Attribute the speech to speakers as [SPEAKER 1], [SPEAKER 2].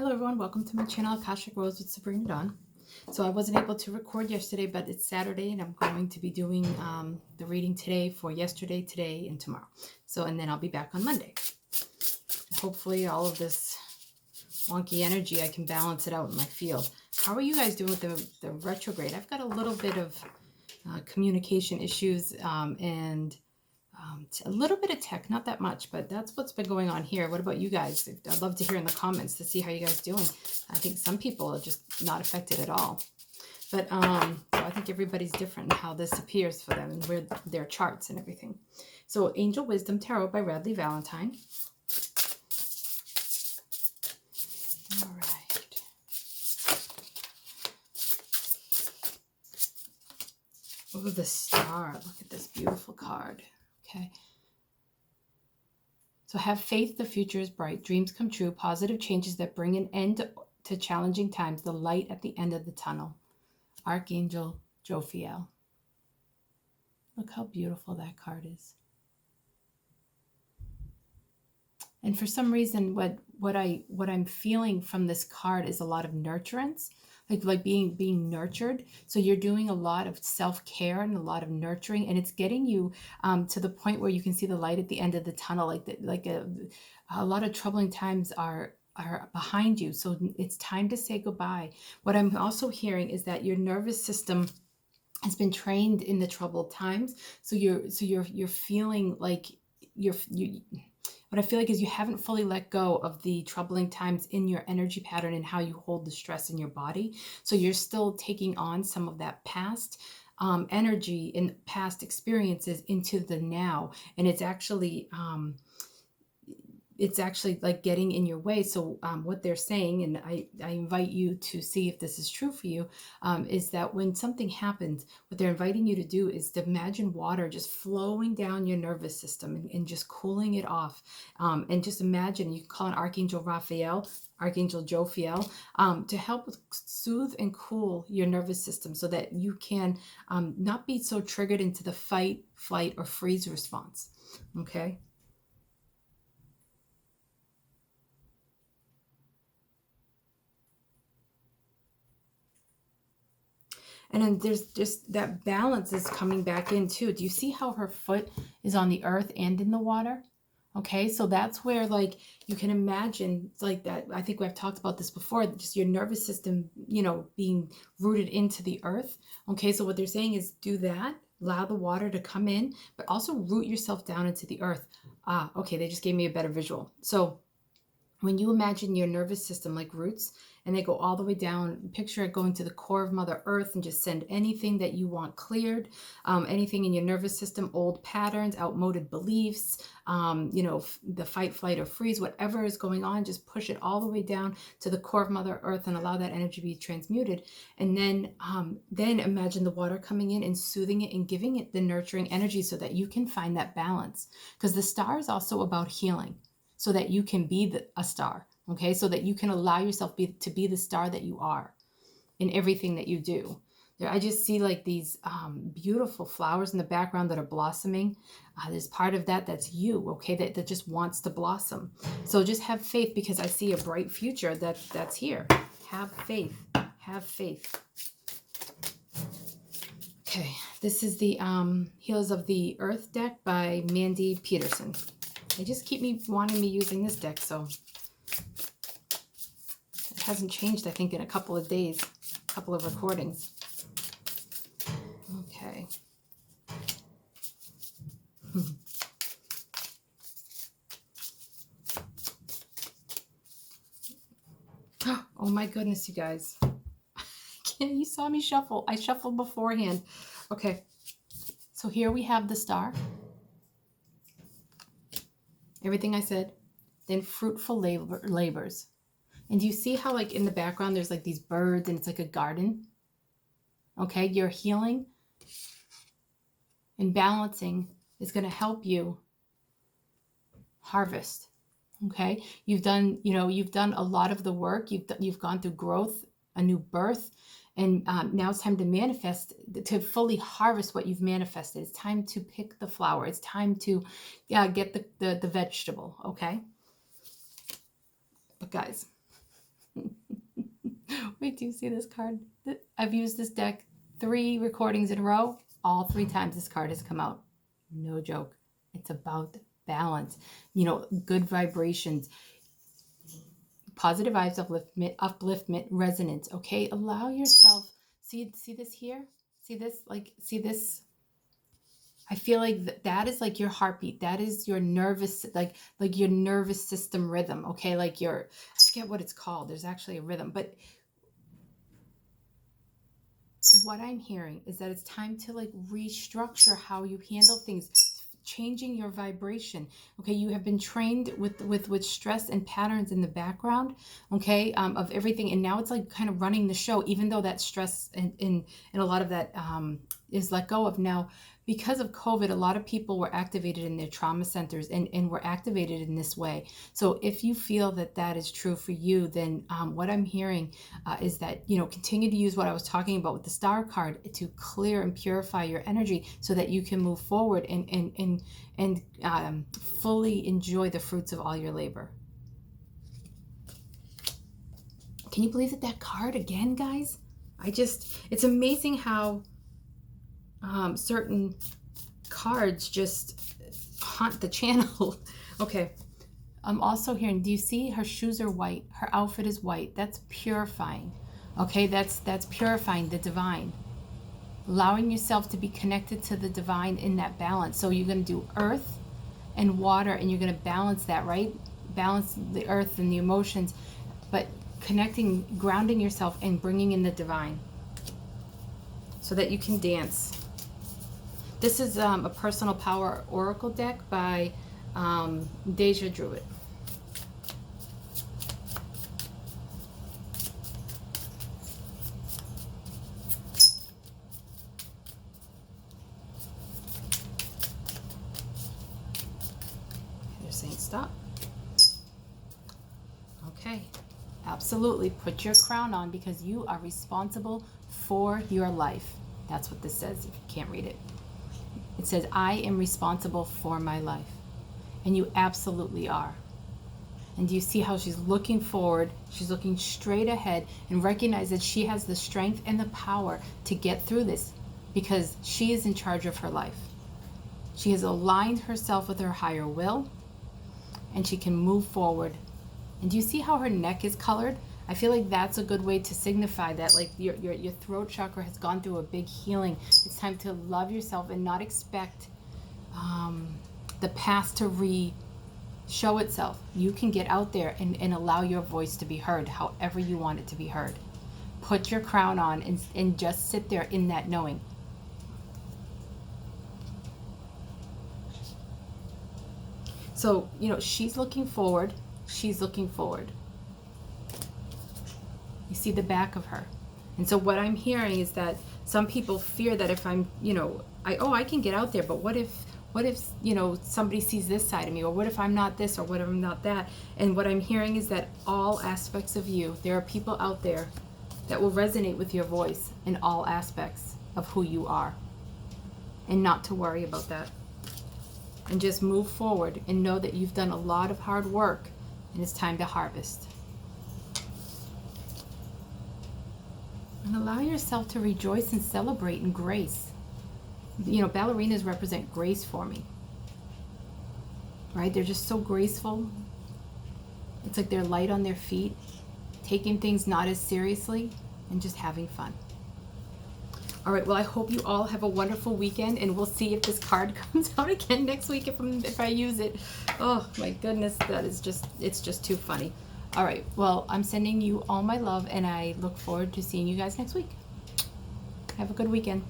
[SPEAKER 1] Hello everyone, welcome to my channel, Akashic Rose with Sabrina Dawn. So I wasn't able to record yesterday, but it's Saturday and I'm going to be doing the reading today for yesterday, today, and tomorrow. So, and then I'll be back on Monday. And hopefully all of this wonky energy, I can balance it out in my field. How are you guys doing with the retrograde? I've got a little bit of communication issues and a little bit of tech, not that much, but that's what's been going on here. What about you guys? I'd love to hear in the comments to see how you guys doing. I think some people are just not affected at all. But so I think everybody's different in how this appears for them and where their charts and everything. So Angel Wisdom Tarot by Radley Valentine. All right. Oh, the Star. Look at this beautiful card. Okay. So have faith, the future is bright. Dreams come true. Positive changes that bring an end to challenging times. The light at the end of the tunnel. Archangel Jophiel. Look how beautiful that card is. And for some reason, what I'm feeling from this card is a lot of nurturance. Like being nurtured. So you're doing a lot of self-care and a lot of nurturing, and it's getting you to the point where you can see the light at the end of the tunnel. Like a lot of troubling times are behind you. So it's time to say goodbye. What I'm also hearing is that your nervous system has been trained in the troubled times. So you're feeling like what I feel like is you haven't fully let go of the troubling times in your energy pattern and how you hold the stress in your body. So you're still taking on some of that past energy and past experiences into the now. And it's actually like getting in your way. So what they're saying, and I invite you to see if this is true for you, is that when something happens, what they're inviting you to do is to imagine water just flowing down your nervous system and just cooling it off. And just imagine, you can call an Archangel Raphael, Archangel Jophiel, to help soothe and cool your nervous system so that you can not be so triggered into the fight, flight, or freeze response. Okay? And then there's just that balance is coming back in too. Do you see how her foot is on the earth and in the water? Okay, so that's where, like, you can imagine, like, that. I think we've talked about this before, just your nervous system, being rooted into the earth. Okay, so what they're saying is do that, allow the water to come in, but also root yourself down into the earth. Okay, they just gave me a better visual. So when you imagine your nervous system like roots, and they go all the way down, picture it going to the core of Mother Earth, and just send anything that you want cleared, anything in your nervous system, old patterns, outmoded beliefs, the fight, flight, or freeze, whatever is going on, just push it all the way down to the core of Mother Earth and allow that energy to be transmuted. And then imagine the water coming in and soothing it and giving it the nurturing energy so that you can find that balance. Because the star is also about healing, so that you can be a star, okay? So that you can allow yourself to be the star that you are in everything that you do. I just see like these beautiful flowers in the background that are blossoming. There's part of that's you, okay, that just wants to blossom. So just have faith, because I see a bright future that's here. Have faith. Have faith. Okay, this is the Healers of the Earth deck by Mandy Peterson. They just keep wanting me using this deck, so it hasn't changed, I think, in a couple of days, a couple of recordings. Okay. Oh my goodness, you guys. You saw me shuffle. I shuffled beforehand. Okay. So here we have the star. Everything I said. Then fruitful labors. And do you see how, like, in the background there's like these birds and it's like a garden? Okay, your healing and balancing is going to help you harvest. Okay, you've done a lot of the work. You've gone through growth, a new birth, and now it's time to manifest, to fully harvest what you've manifested. It's time to pick the flower. It's time to get the vegetable. Okay, but guys, Wait, do you see this card? I've used this deck 3 recordings in a row. All 3 times this card has come out. No joke. It's about balance. You know, good vibrations, positive vibes, upliftment, resonance. Okay, allow yourself. See this here? See this? Like, see this? I feel like that is like your heartbeat. That is your nervous, like your nervous system rhythm. Okay, like your, I forget what it's called. There's actually a rhythm, but what I'm hearing is that it's time to like restructure how you handle things, changing your vibration. Okay, you have been trained with stress and patterns in the background, okay, of everything, and now it's like kind of running the show, even though that stress and a lot of that is let go of now. Because of COVID, a lot of people were activated in their trauma centers and were activated in this way. So if you feel that that is true for you, then what I'm hearing is that, you know, continue to use what I was talking about with the star card to clear and purify your energy so that you can move forward and fully enjoy the fruits of all your labor. Can you believe that card again, guys? It's amazing how certain cards just haunt the channel. Okay, I'm also hearing, do you see her shoes are white, her outfit is white? That's purifying. Okay, that's purifying the divine, allowing yourself to be connected to the divine in that balance. So you're going to do earth and water, and you're going to balance that, right? Balance the earth and the emotions, but connecting, grounding yourself and bringing in the divine so that you can dance. This is a personal power oracle deck by Deja Druid. They're saying stop. Okay, absolutely. Put your crown on because you are responsible for your life. That's what this says if you can't read it. It says, I am responsible for my life. And you absolutely are. And do you see how she's looking forward? She's looking straight ahead and recognize that she has the strength and the power to get through this because she is in charge of her life. She has aligned herself with her higher will and she can move forward. And do you see how her neck is colored? I feel like that's a good way to signify that, like your throat chakra has gone through a big healing. It's time to love yourself and not expect the past to show itself. You can get out there and allow your voice to be heard however you want it to be heard. Put your crown on and just sit there in that knowing. So, you know, she's looking forward. She's looking forward. You see the back of her. And so what I'm hearing is that some people fear that if I'm, you know, I can get out there, but what if, you know, somebody sees this side of me, or what if I'm not this, or what if I'm not that? And what I'm hearing is that all aspects of you, there are people out there that will resonate with your voice in all aspects of who you are. And not to worry about that. And just move forward and know that you've done a lot of hard work and it's time to harvest. And allow yourself to rejoice and celebrate in grace. You know, ballerinas represent grace for me. Right? They're just so graceful. It's like they're light on their feet, taking things not as seriously, and just having fun. All right, well, I hope you all have a wonderful weekend, and we'll see if this card comes out again next week if I use it. Oh, my goodness, it's just too funny. All right, well, I'm sending you all my love, and I look forward to seeing you guys next week. Have a good weekend.